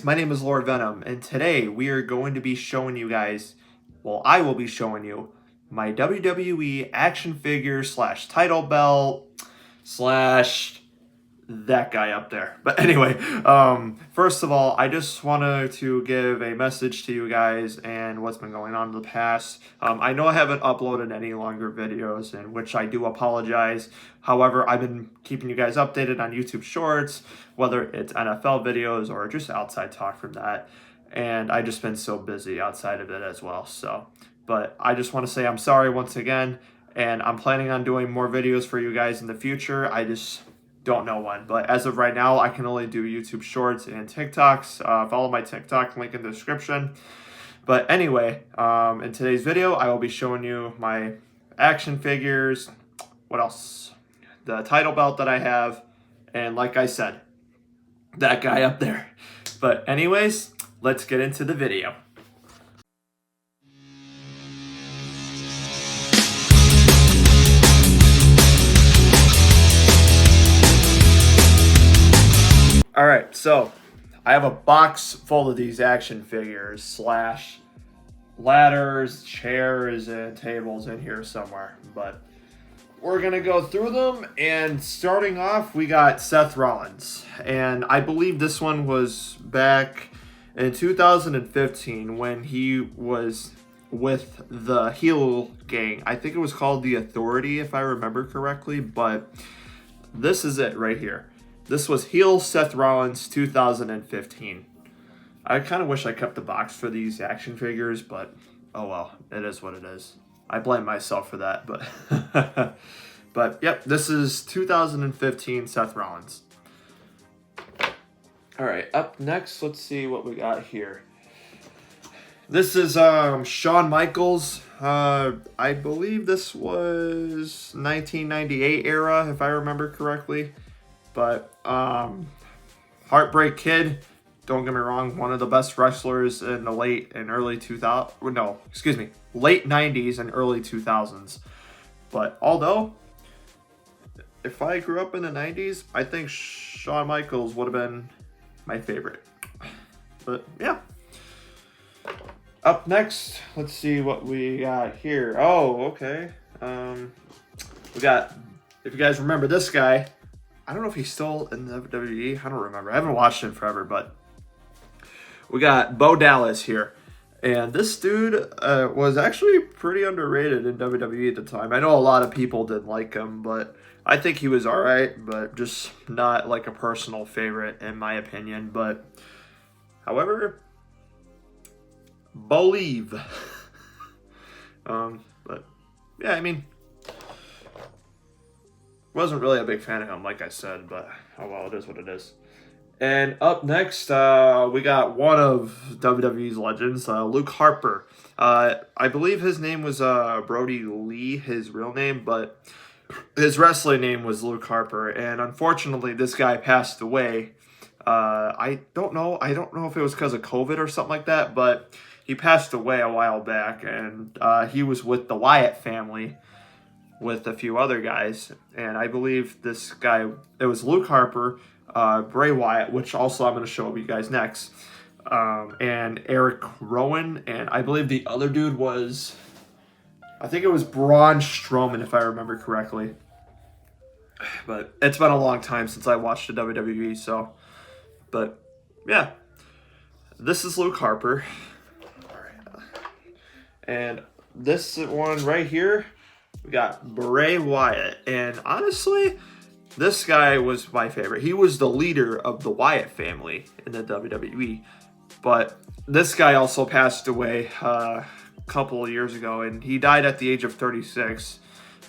My name is Lord Venom, and today we are going to be showing you guys, well, I will be showing you my WWE action figure slash title belt slash that guy up there. But anyway, first of all, I just wanted to give a message to you guys and what's been going on in the past. I know I haven't uploaded any longer videos, in which I do apologize. However, I've been keeping you guys updated on YouTube Shorts, whether it's NFL videos or just outside talk from that. And I just been so busy outside of it as well. But I just want to say I'm sorry once again, and I'm planning on doing more videos for you guys in the future. I just don't know when, but as of right now, I can only do YouTube Shorts and TikToks. Follow my TikTok, link in the description. But anyway, in today's video, I will be showing you my action figures. What else? The title belt that I have, and like I said, that guy up there. But anyways, let's get into the video. All right, so I have a box full of these action figures slash ladders, chairs, and tables in here somewhere. But we're going to go through them, and starting off, we got Seth Rollins. And I believe this one was back in 2015 when he was with the heel gang. I think it was called The Authority, if I remember correctly, but this is it right here. This was heel Seth Rollins 2015. I kind of wish I kept the box for these action figures, but oh well, it is what it is. I blame myself for that, but but yep, this is 2015 Seth Rollins. All right, up next, let's see what we got here. This is Shawn Michaels. I believe this was 1998 era, if I remember correctly. But Heartbreak Kid, don't get me wrong, one of the best wrestlers in the late 90s and early 2000s. But although, if I grew up in the 90s, I think Shawn Michaels would have been my favorite. But yeah. Up next, let's see what we got here. Oh, okay. We got, if you guys remember this guy, I don't know if he's still in the WWE. I don't remember. I haven't watched him forever, but we got Bo Dallas here. And this dude was actually pretty underrated in WWE at the time. I know a lot of people didn't like him, but I think he was all right, but just not like a personal favorite in my opinion. But however, believe. But yeah, I mean, wasn't really a big fan of him, like I said, but oh well, it is what it is. And up next, we got one of WWE's legends, Luke Harper. I believe his name was Brody Lee, his real name, but his wrestling name was Luke Harper. And unfortunately, this guy passed away. I don't know if it was because of COVID or something like that, but he passed away a while back, and he was with the Wyatt family with a few other guys, and I believe this guy, it was Luke Harper, Bray Wyatt, which also I'm going to show you guys next, and Eric Rowan, and I believe the other dude was, I think it was Braun Strowman, if I remember correctly. But it's been a long time since I watched the WWE, so, but yeah, this is Luke Harper. All right. And this one right here, we got Bray Wyatt, and honestly, this guy was my favorite. He was the leader of the Wyatt family in the WWE, but this guy also passed away a couple of years ago, and he died at the age of 36,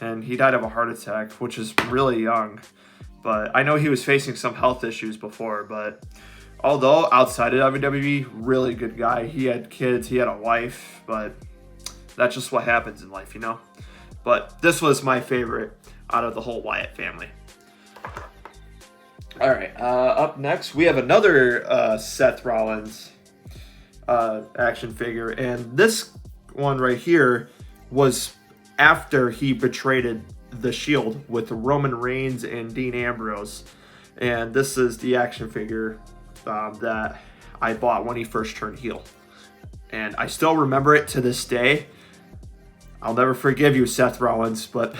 and he died of a heart attack, which is really young. But I know he was facing some health issues before, but although outside of WWE, really good guy. He had kids, he had a wife, but that's just what happens in life, you know? But this was my favorite out of the whole Wyatt family. All right, up next, we have another Seth Rollins action figure. And this one right here was after he betrayed the Shield with Roman Reigns and Dean Ambrose. And this is the action figure that I bought when he first turned heel. And I still remember it to this day. I'll never forgive you, Seth Rollins, but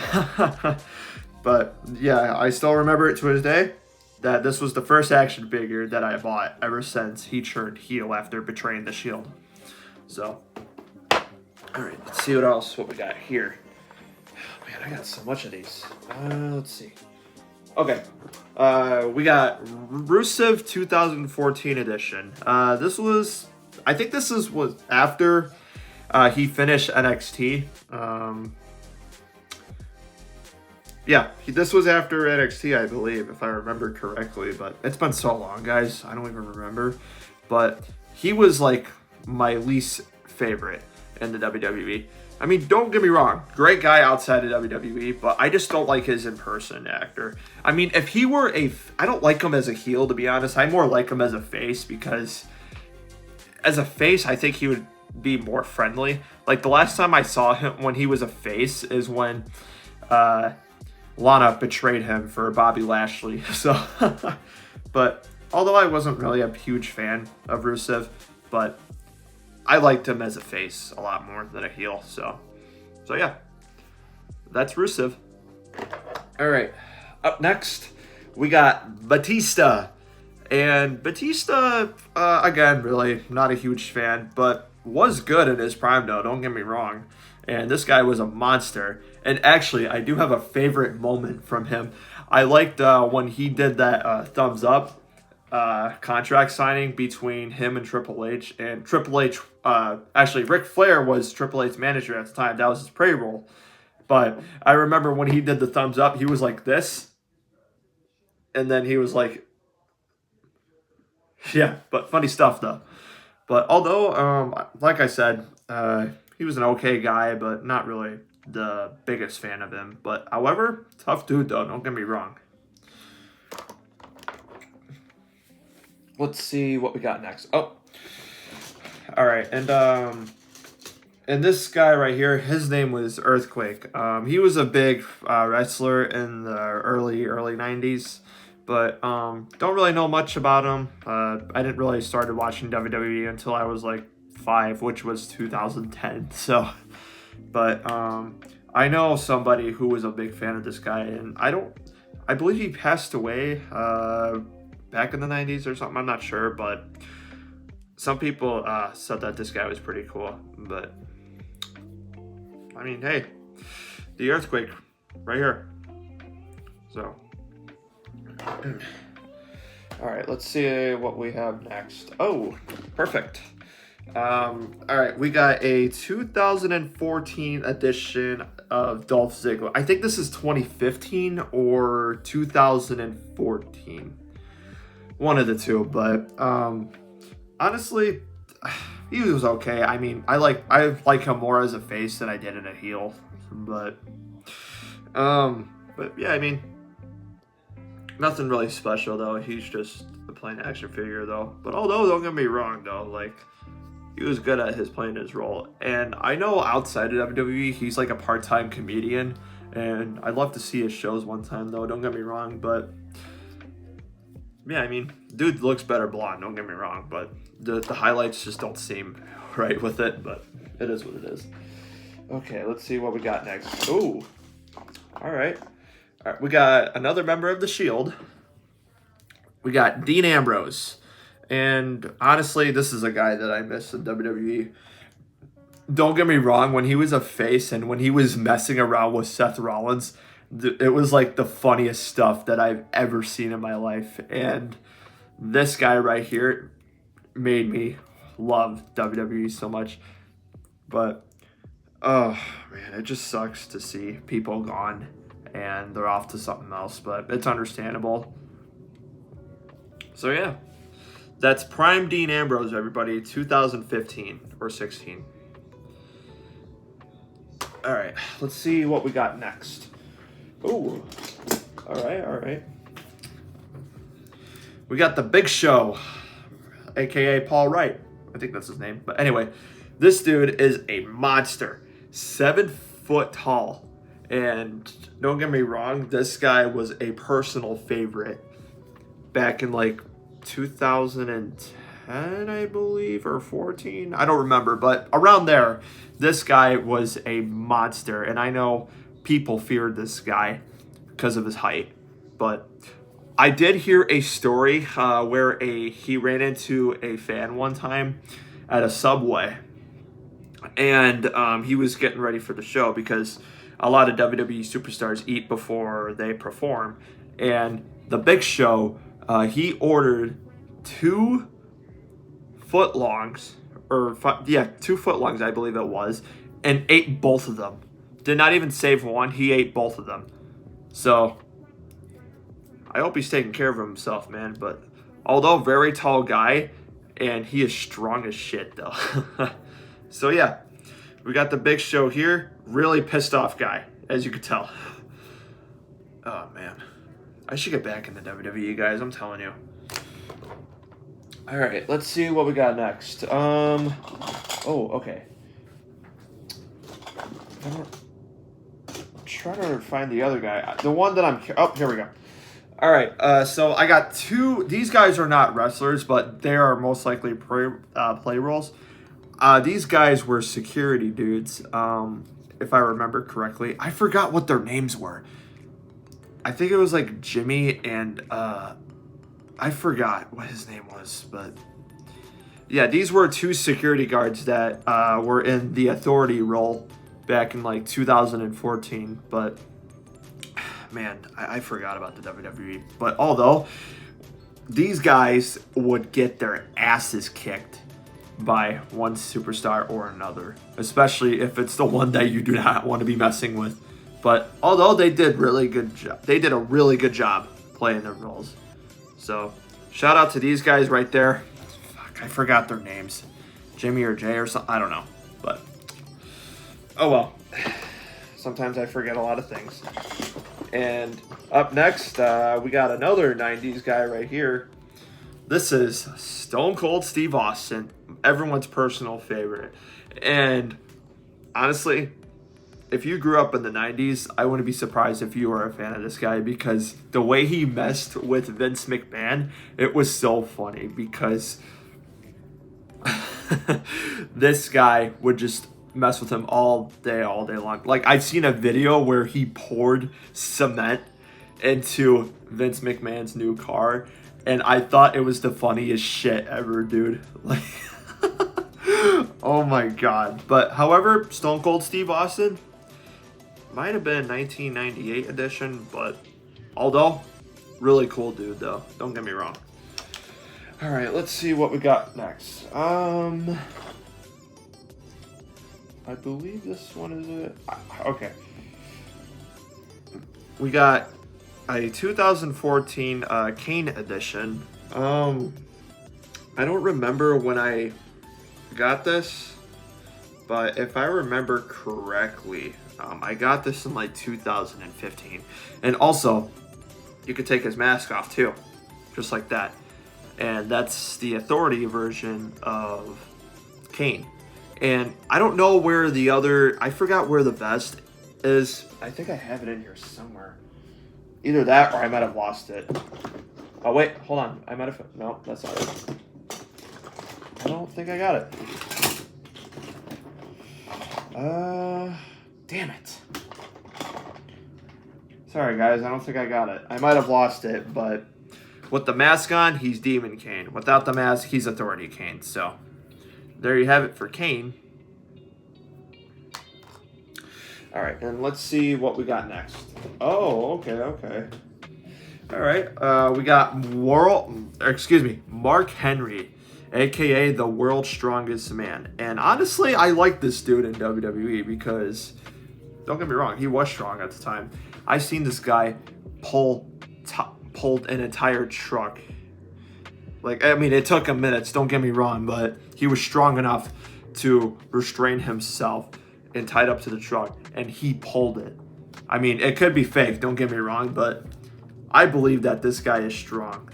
but yeah, I still remember it to this day that this was the first action figure that I bought ever since he turned heel after betraying the Shield. So, all right, let's see what we got here. Oh, man, I got so much of these. Let's see. Okay, we got Rusev 2014 edition. I think this was after he finished NXT. Yeah, this was after NXT, I believe, if I remember correctly. But it's been so long, guys. I don't even remember. But he was like my least favorite in the WWE. I mean, don't get me wrong. Great guy outside of WWE, but I just don't like his in-person actor. I mean, if he were I don't like him as a heel, to be honest. I more like him as a face because as a face, I think he would be more friendly. Like the last time I saw him when he was a face is when Lana betrayed him for Bobby Lashley. So, but although I wasn't really a huge fan of Rusev, but I liked him as a face a lot more than a heel. So yeah, that's Rusev. All right, up next we got Batista, and Batista again, really not a huge fan, but was good in his prime though. Don't get me wrong. And this guy was a monster. And actually, I do have a favorite moment from him. I liked when he did that thumbs up contract signing between him and Triple H. And Triple H, actually, Ric Flair was Triple H's manager at the time. That was his payroll. But I remember when he did the thumbs up, he was like this. And then he was like, yeah, but funny stuff though. But although, like I said, he was an okay guy, but not really the biggest fan of him. But however, tough dude though, don't get me wrong. Let's see what we got next. Oh, all right, and this guy right here, his name was Earthquake. He was a big wrestler in the early 90s, but don't really know much about him. I didn't really started watching WWE until I was like 5, which was 2010. So, but I know somebody who was a big fan of this guy, and I believe he passed away back in the 90s or something. I'm not sure, but some people said that this guy was pretty cool. But I mean, hey, the Earthquake right here. So, all right, let's see what we have next. Oh, perfect. All right, we got a 2014 edition of Dolph Ziggler. I think this is 2015 or 2014. One of the two, but honestly, he was okay. I mean, I like him more as a face than I did in a heel, but yeah, I mean, nothing really special though. He's just a plain action figure though. But although, don't get me wrong though, like he was good at playing his role. And I know outside of WWE, he's like a part-time comedian, and I'd love to see his shows one time though. Don't get me wrong, but yeah, I mean, dude looks better blonde, don't get me wrong, but the highlights just don't seem right with it, but it is what it is. Okay, let's see what we got next. Ooh, all right. All right, we got another member of the Shield. We got Dean Ambrose. And honestly, this is a guy that I miss in WWE. Don't get me wrong, when he was a face and when he was messing around with Seth Rollins, it was like the funniest stuff that I've ever seen in my life. And this guy right here made me love WWE so much. But, oh man, it just sucks to see people gone and they're off to something else. But it's understandable. So yeah, that's Prime Dean Ambrose, everybody, 2015 or 16. All right, let's see what we got next. Ooh, all right. We got the Big Show, aka Paul Wright. I think that's his name. But anyway, this dude is a monster, 7 foot tall. And don't get me wrong, this guy was a personal favorite back in like 2010 10, I believe, or 14. I don't remember, but around there, this guy was a monster. And I know people feared this guy because of his height. But I did hear a story where he ran into a fan one time at a Subway. And he was getting ready for the show because a lot of WWE superstars eat before they perform. And the Big Show, he ordered 2 footlongs, or 2 footlongs, I believe it was, and ate both of them. Did not even save one. He ate both of them. So I hope he's taking care of himself, man. But although very tall guy, and he is strong as shit, though. So yeah, we got the Big Show here. Really pissed off guy, as you could tell. Oh man, I should get back in the WWE, guys. I'm telling you. All right, let's see what we got next. Oh, okay. I'm trying to find the other guy. The one that oh, here we go. All right, so I got 2. These guys are not wrestlers, but they are most likely play roles. These guys were security dudes, if I remember correctly. I forgot what their names were. I think it was like Jimmy and I forgot what his name was, but yeah, these were 2 security guards that were in the Authority role back in like 2014. But man, I forgot about the WWE. But although these guys would get their asses kicked by one superstar or another, especially if it's the one that you do not want to be messing with. But although they did a really good job playing their roles. So shout out to these guys right there. Fuck, I forgot their names. Jimmy or Jay or something. I don't know. But oh well. Sometimes I forget a lot of things. And up next, we got another 90s guy right here. This is Stone Cold Steve Austin, everyone's personal favorite. And honestly, if you grew up in the 90s, I wouldn't be surprised if you were a fan of this guy, because the way he messed with Vince McMahon, it was so funny, because this guy would just mess with him all day long. Like, I've seen a video where he poured cement into Vince McMahon's new car, and I thought it was the funniest shit ever, dude. Like, oh my god. But however, Stone Cold Steve Austin might have been 1998 edition, but although really cool dude though, don't get me wrong. All right, let's see what we got next. I believe this one is it. Okay. We got a 2014 Kane edition. I don't remember when I got this, but if I remember correctly, I got this in like 2015. And also, you could take his mask off too, just like that. And that's the Authority version of Kane. And I don't know where the other, I forgot where the vest is. I think I have it in here somewhere. Either that or I might have lost it. Oh wait, hold on. I might have, no, that's not it. I don't think I got it. Damn it. Sorry guys, I don't think I got it. I might have lost it, but with the mask on, he's Demon Kane. Without the mask, he's Authority Kane. So there you have it for Kane. All right, and let's see what we got next. Oh, okay. All right, we got Mark Henry, aka the World's Strongest Man. And honestly, I like this dude in WWE because, don't get me wrong, he was strong at the time. I seen this guy pulled an entire truck. Like, I mean, it took him minutes, don't get me wrong, but he was strong enough to restrain himself and tied up to the truck, and he pulled it. I mean, it could be fake, don't get me wrong, but I believe that this guy is strong.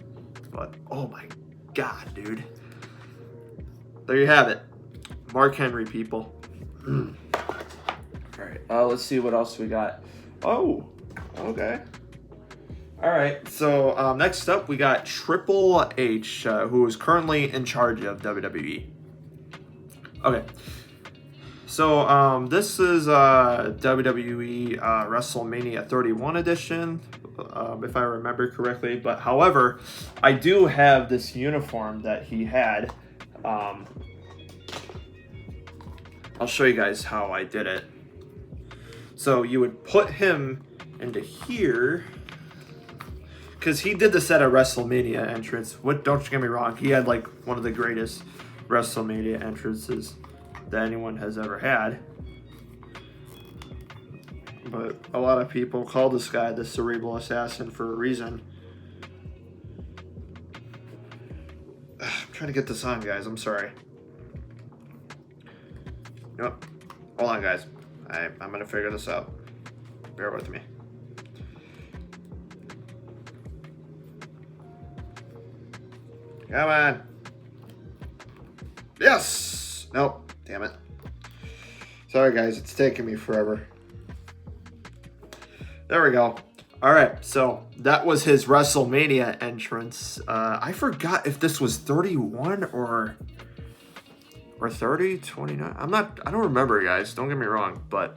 But, oh my god, dude. There you have it. Mark Henry, people. Alright, let's see what else we got. Oh, okay. All right, so next up we got Triple H, who is currently in charge of WWE. Okay, so this is WWE WrestleMania 31 edition, if I remember correctly. But however, I do have this uniform that he had. I'll show you guys how I did it. So you would put him into here, because he did this at a WrestleMania entrance. Don't you get me wrong, he had like one of the greatest WrestleMania entrances that anyone has ever had. But a lot of people call this guy the Cerebral Assassin for a reason. I'm trying to get this on, guys. I'm sorry. Nope. Hold on, guys. I'm going to figure this out. Bear with me. Come on. Yes! Nope. Damn it. Sorry, guys. It's taking me forever. There we go. All right. So that was his WrestleMania entrance. I forgot if this was 31 or 30, 29. I don't remember, guys. Don't get me wrong. But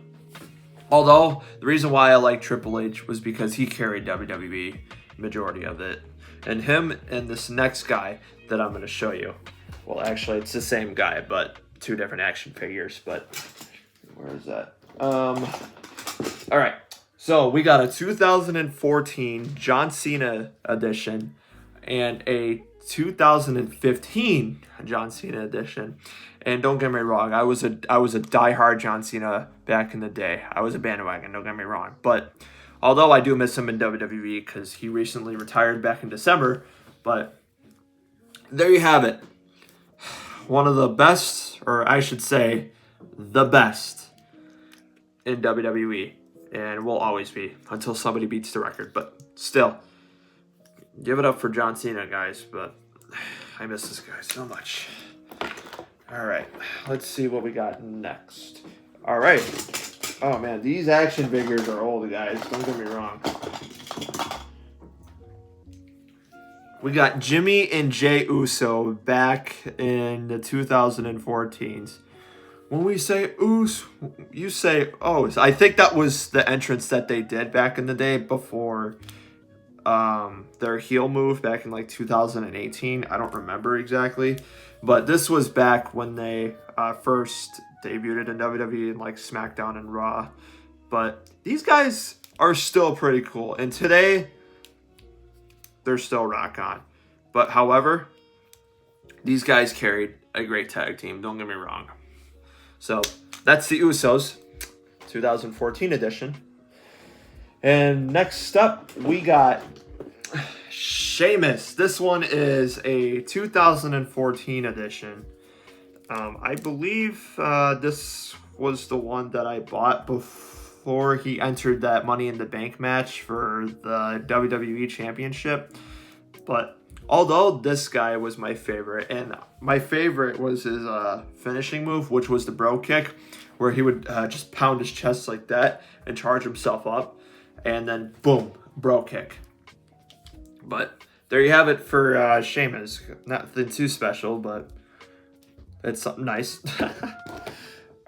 although the reason why I like Triple H was because he carried WWE majority of it. And him and this next guy that I'm going to show you. Well, actually, it's the same guy, but two different action figures. But where is that? All right. So we got a 2014 John Cena edition and a 2015 John Cena edition. And don't get me wrong, I was a diehard John Cena back in the day. I was a bandwagon, don't get me wrong. But although I do miss him in WWE because he recently retired back in December, but there you have it. One of the best, or I should say, the best in WWE. And will always be until somebody beats the record. But still, give it up for John Cena, guys. But I miss this guy so much. All right, let's see what we got next. All right. Oh, man, these action figures are old, guys. Don't get me wrong. We got Jimmy and Jey Uso back in the 2014s. When we say Uso, you say, oh, I think that was the entrance that they did back in the day before their heel move back in like 2018. I don't remember exactly. But this was back when they first debuted in WWE and like SmackDown and Raw. But these guys are still pretty cool. And today, they're still rock on. But however, these guys carried a great tag team. Don't get me wrong. So that's the Usos, 2014 edition. And next up, we got Sheamus. This one is a 2014 edition. I believe this was the one that I bought before he entered that Money in the Bank match for the WWE Championship. But although this guy was my favorite, and my favorite was his finishing move, which was the bro kick, where he would just pound his chest like that and charge himself up, and then boom, bro kick. But there you have it for Sheamus. Nothing too special, but it's something nice.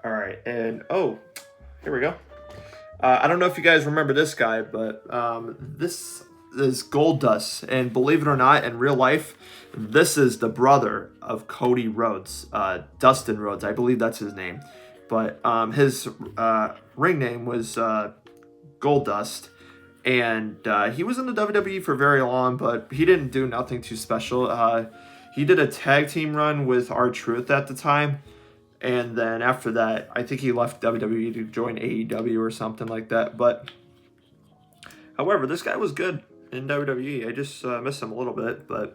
All right, and oh, here we go. I don't know if you guys remember this guy, but this is Goldust, and believe it or not, in real life, this is the brother of Cody Rhodes, Dustin Rhodes, I believe that's his name, but his ring name was Goldust, and he was in the WWE for very long, but he didn't do nothing too special. He did a tag team run with R-Truth at the time, and then after that, I think he left WWE to join AEW or something like that, but however, this guy was good in WWE. I just miss him a little bit, but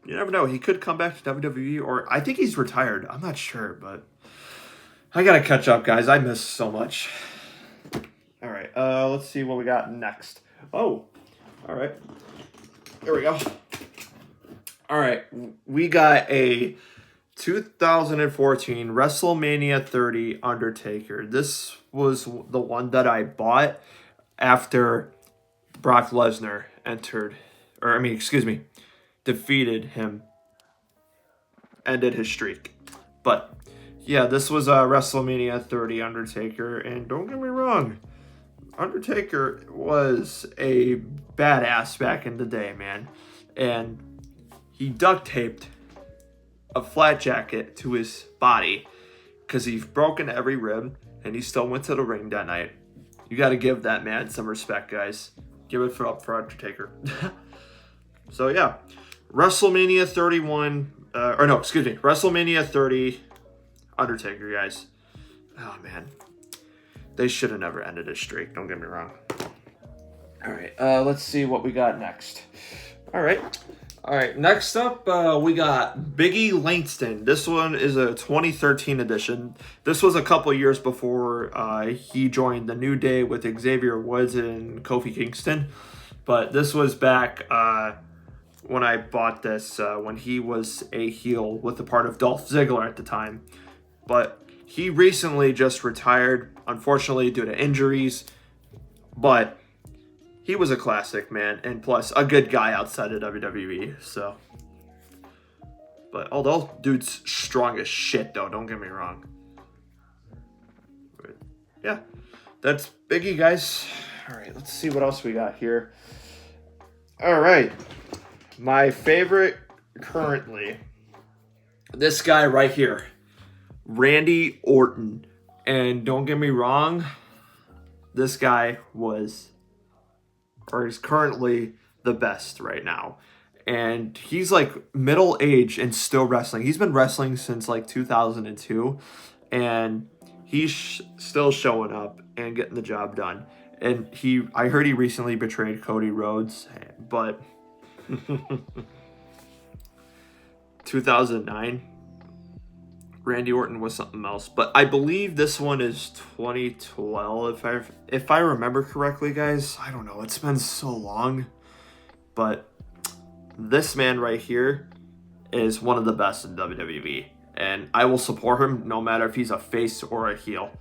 you never know. He could come back to WWE, or I think he's retired. I'm not sure, but I gotta catch up, guys. I miss so much. All right, let's see what we got next. Oh, all right. There we go. All right, we got a 2014 WrestleMania 30 Undertaker. This was the one that I bought after Brock Lesnar defeated him, ended his streak. But yeah, this was WrestleMania 30 Undertaker, and don't get me wrong, Undertaker was a badass back in the day, man. And he duct taped a flat jacket to his body because he's broken every rib, and he still went to the ring that night. You got to give that man some respect, guys. Give it up for Undertaker. So yeah, WrestleMania 30 Undertaker, guys. Oh man, they should have never ended his streak. Don't get me wrong. All right, let's see what we got next. All right. Next up, we got Biggie Langston. This one is a 2013 edition. This was a couple years before he joined the New Day with Xavier Woods and Kofi Kingston. But this was back when I bought this, when he was a heel with the part of Dolph Ziggler at the time. But he recently just retired, unfortunately due to injuries. But he was a classic, man, and plus a good guy outside of WWE. So, but although dude's strong as shit, though, don't get me wrong. But yeah, that's Biggie, guys. All right, let's see what else we got here. All right, my favorite currently, this guy right here, Randy Orton. And don't get me wrong, this guy is currently the best right now. And he's like middle age and still wrestling. He's been wrestling since like 2002, and he's still showing up and getting the job done. And I heard he recently betrayed Cody Rhodes, but 2009, Randy Orton was something else. But I believe this one is 2012, if I remember correctly, guys. I don't know. It's been so long. But this man right here is one of the best in WWE. And I will support him no matter if he's a face or a heel.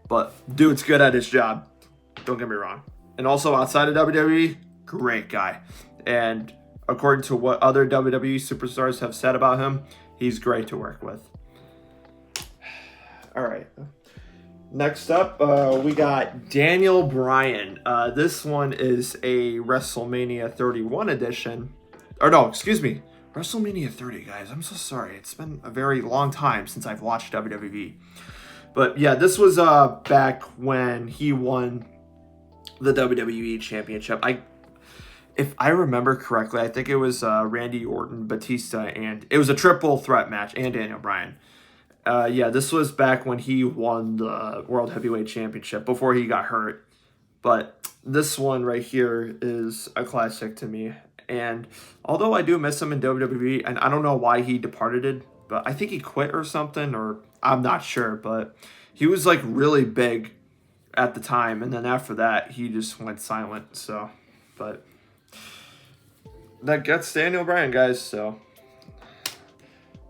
But dude's good at his job. Don't get me wrong. And also outside of WWE, great guy. And according to what other WWE superstars have said about him, he's great to work with. All right. Next up, we got Daniel Bryan. This one is a WrestleMania 31 edition. Or no, excuse me. WrestleMania 30, guys. I'm so sorry. It's been a very long time since I've watched WWE. But yeah, this was back when he won the WWE Championship. If I remember correctly, I think it was Randy Orton, Batista, and it was a triple threat match, and Daniel Bryan. Yeah, this was back when he won the World Heavyweight Championship before he got hurt. But this one right here is a classic to me. And although I do miss him in WWE, and I don't know why he departed it, but I think he quit or something, or I'm not sure. But he was like really big at the time, and then after that, he just went silent. So, but that gets Daniel Bryan, guys. So,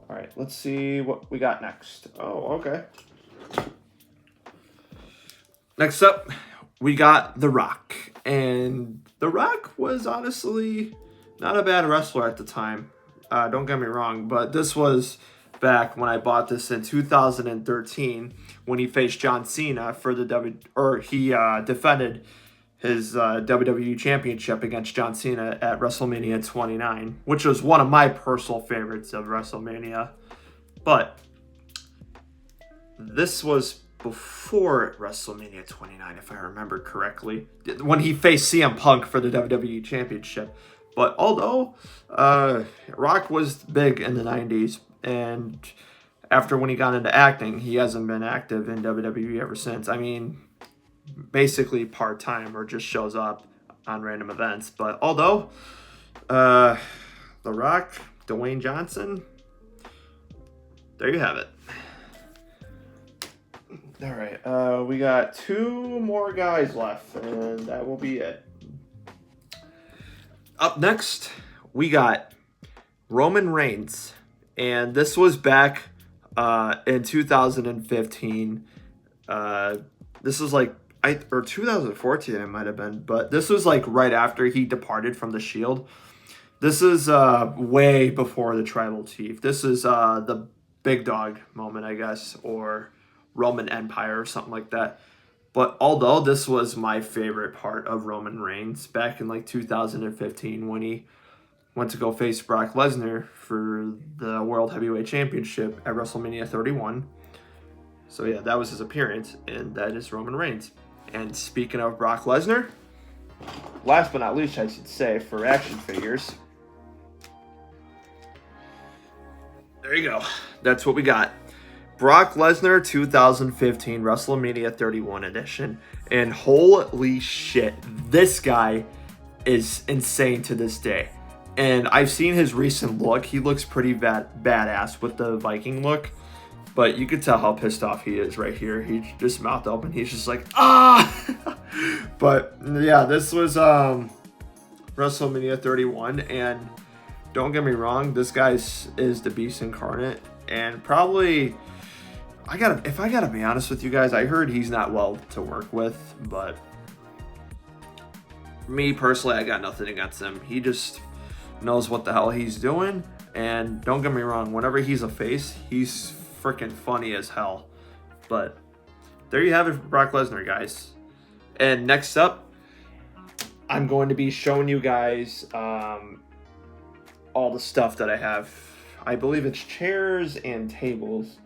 all right, let's see what we got next. Oh, okay. Next up, we got The Rock. And The Rock was honestly not a bad wrestler at the time. Don't get me wrong, but this was back when I bought this in 2013 when he faced John Cena for the he defended his WWE Championship against John Cena at WrestleMania 29, which was one of my personal favorites of WrestleMania. But this was before WrestleMania 29, if I remember correctly, when he faced CM Punk for the WWE Championship. But although Rock was big in the 90s, and after when he got into acting, he hasn't been active in WWE ever since. I mean, basically part-time or just shows up on random events. But although The Rock, Dwayne Johnson, there you have it. All right, we got two more guys left, and that will be it. Up next, we got Roman Reigns, and this was back in 2015. This is like or 2014 it might have been, but this was like right after he departed from the Shield. This is way before the Tribal Chief. This is the big dog moment, I guess, or Roman Empire or something like that. But although this was my favorite part of Roman Reigns back in like 2015 when he went to go face Brock Lesnar for the World Heavyweight Championship at WrestleMania 31. So yeah, that was his appearance, and that is Roman Reigns. And speaking of Brock Lesnar, last but not least, I should say, for action figures, there you go. That's what we got. Brock Lesnar 2015 WrestleMania 31 edition. And holy shit, this guy is insane to this day. And I've seen his recent look. He looks pretty badass with the Viking look. But you could tell how pissed off he is right here. He just mouthed open. He's just like, ah! But yeah, this was WrestleMania 31. And don't get me wrong, this guy is the beast incarnate. And probably, if I gotta be honest with you guys, I heard he's not well to work with. But me personally, I got nothing against him. He just knows what the hell he's doing. And don't get me wrong, whenever he's a face, he's freaking funny as hell. But there you have it for Brock Lesnar, guys. And next up, I'm going to be showing you guys all the stuff that I have. I believe it's chairs and tables,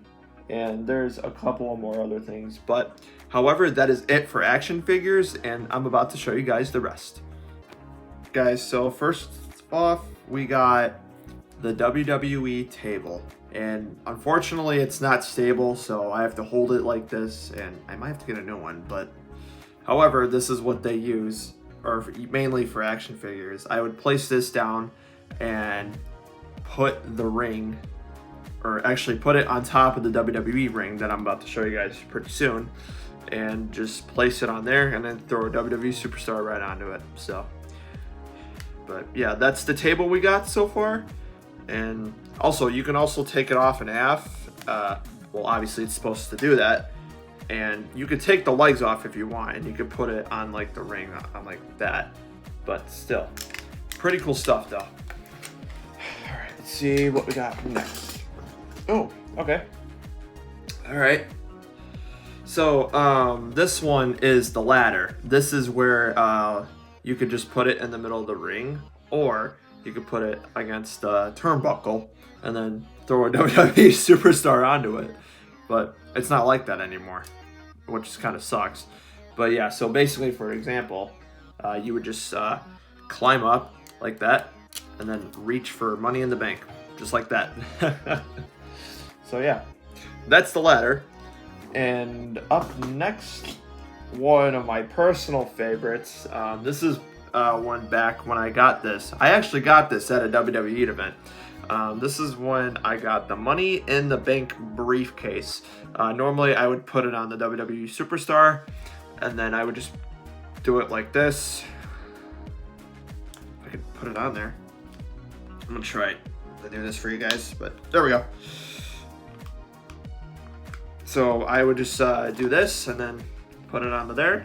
and there's a couple of more other things. But however, that is it for action figures, and I'm about to show you guys the rest. Guys, so first off, we got the WWE table. And unfortunately, it's not stable, so I have to hold it like this, and I might have to get a new one. But however, this is what they use, or mainly for action figures. I would place this down and put the ring, or actually put it on top of the WWE ring that I'm about to show you guys pretty soon, and just place it on there, and then throw a WWE superstar right onto it. So, but yeah, that's the table we got so far. And also, you can also take it off in half. Well, obviously, it's supposed to do that. And you could take the legs off if you want, and you could put it on like the ring on like that. But still, pretty cool stuff though. All right, let's see what we got next. Oh, okay. All right. So this one is the ladder. This is where you could just put it in the middle of the ring, or you could put it against the turnbuckle and then throw a WWE superstar onto it. But it's not like that anymore, which kind of sucks. But yeah, so basically, for example, you would just climb up like that and then reach for Money in the Bank, just like that. So yeah, that's the ladder. And up next, one of my personal favorites. This is one back when I got this. I actually got this at a WWE event. This is when I got the Money in the Bank briefcase. Normally I would put it on the WWE Superstar, and then I would just do it like this. If I could put it on there. I'm gonna try to do this for you guys, but there we go. So I would just do this and then put it onto there,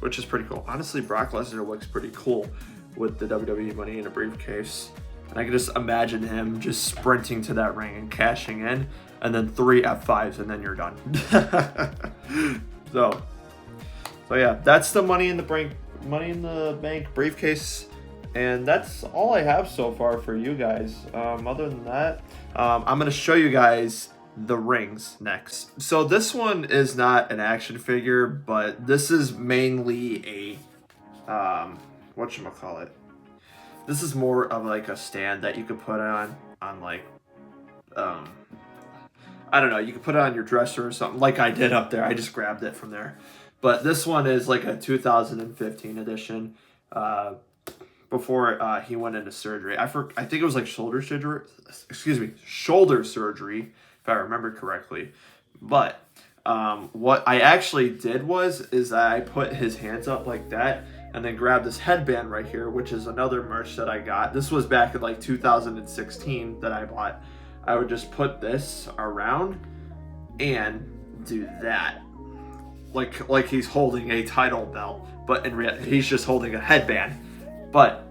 which is pretty cool. Honestly, Brock Lesnar looks pretty cool with the WWE Money in a briefcase. And I can just imagine him just sprinting to that ring and cashing in, and then 3 F5s, and then you're done. So yeah, that's the Money in the Bank briefcase, and that's all I have so far for you guys. Other than that, I'm gonna show you guys the rings next. So this one is not an action figure, but this is mainly a whatchamacallit. This is more of like a stand that you could put on like I don't know, you could put it on your dresser or something, like I did up there. I just grabbed it from there. But this one is like a 2015 edition, before he went into surgery. I think it was like shoulder surgery, if I remember correctly. But what I actually did is that I put his hands up like that, and then grabbed this headband right here, which is another merch that I got. This was back in like 2016 that I bought. I would just put this around and do that. like he's holding a title belt, but in reality he's just holding a headband. But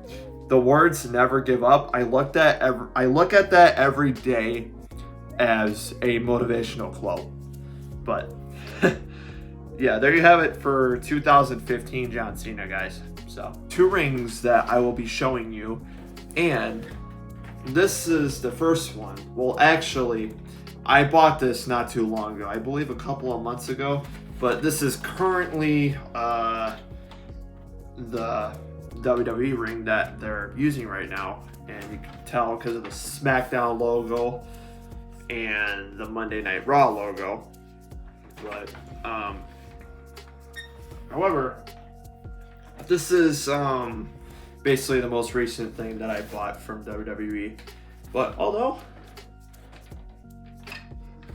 the words "never give up," I look at that every day as a motivational quote. But yeah, there you have it for 2015 John Cena, guys. So 2 rings that I will be showing you, and this is the first one. Well, actually, I bought this not too long ago. I believe a couple of months ago. But this is currently the WWE ring that they're using right now, and you can tell because of the SmackDown logo and the Monday Night Raw logo. But however, this is basically the most recent thing that I bought from WWE. But although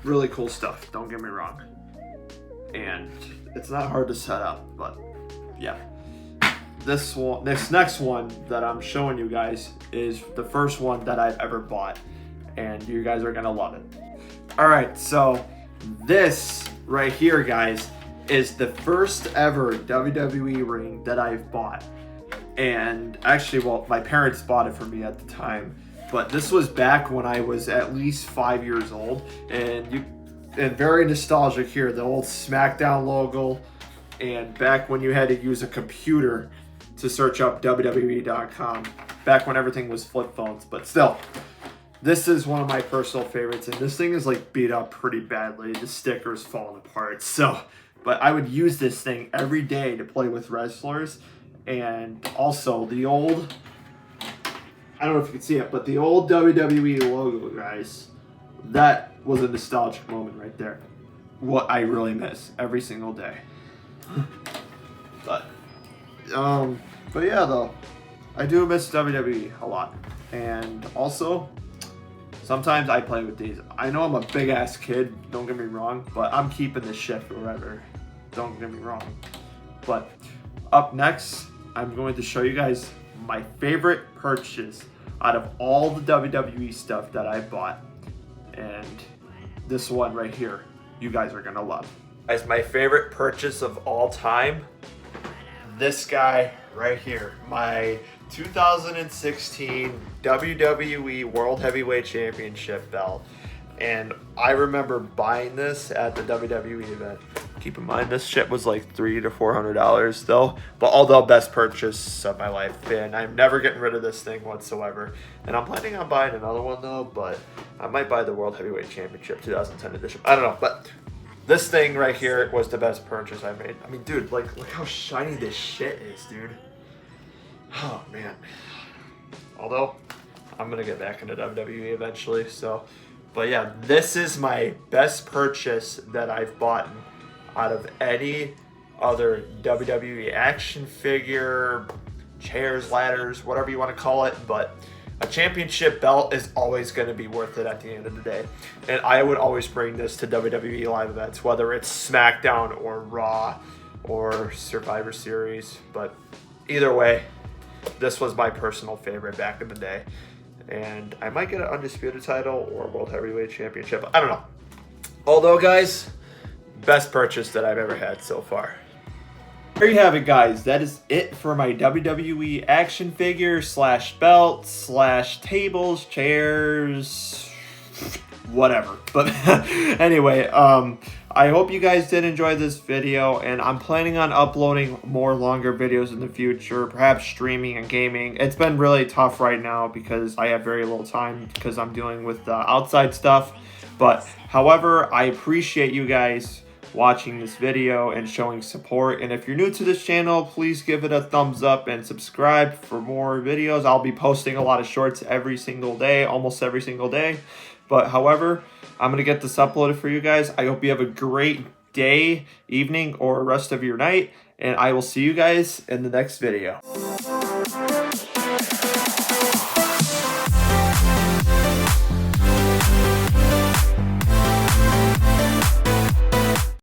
really cool stuff, don't get me wrong, and it's not hard to set up. But yeah, this next one that I'm showing you guys is the first one that I've ever bought, and you guys are gonna love it. All right, so this right here, guys, is the first ever WWE ring that I've bought. And actually, well, my parents bought it for me at the time, but this was back when I was at least 5 years old, and very nostalgic here, the old SmackDown logo, and back when you had to use a computer to search up WWE.com, back when everything was flip phones. But still, this is one of my personal favorites, and this thing is like beat up pretty badly. The sticker's falling apart. So, but I would use this thing every day to play with wrestlers. And also the old, I don't know if you can see it, but the old WWE logo, guys, that was a nostalgic moment right there. What I really miss every single day. But yeah, though, I do miss WWE a lot. And also, sometimes I play with these. I know I'm a big ass kid, don't get me wrong, but I'm keeping this shit forever. Don't get me wrong. But up next, I'm going to show you guys my favorite purchase out of all the WWE stuff that I bought. And this one right here, you guys are gonna love. As my favorite purchase of all time, this guy right here, my 2016 WWE World Heavyweight Championship belt. And I remember buying this at the WWE event. Keep in mind, this shit was like $300 to $400 though. But all the best purchase of my life. And I'm never getting rid of this thing whatsoever. And I'm planning on buying another one though, but I might buy the World Heavyweight Championship 2010 edition. I don't know, but this thing right here was the best purchase I made. I mean, dude, like, look how shiny this shit is, dude. Oh, man. Although, I'm going to get back into WWE eventually, so. But yeah, this is my best purchase that I've bought out of any other WWE action figure, chairs, ladders, whatever you want to call it. But a championship belt is always going to be worth it at the end of the day. And I would always bring this to WWE live events, whether it's SmackDown or Raw or Survivor Series. But either way, this was my personal favorite back in the day. And I might get an Undisputed title or World Heavyweight Championship. I don't know. Although, guys, best purchase that I've ever had so far. There you have it, guys. That is it for my WWE action figure / belt / tables, chairs, whatever. But anyway, I hope you guys did enjoy this video, and I'm planning on uploading more longer videos in the future, perhaps streaming and gaming. It's been really tough right now because I have very little time because I'm dealing with outside stuff. But however, I appreciate you guys watching this video and showing support. And if you're new to this channel, please give it a thumbs up and subscribe for more videos. I'll be posting a lot of shorts every single day, almost every single day. But however, I'm going to get this uploaded for you guys. I hope you have a great day, evening, or rest of your night. And I will see you guys in the next video.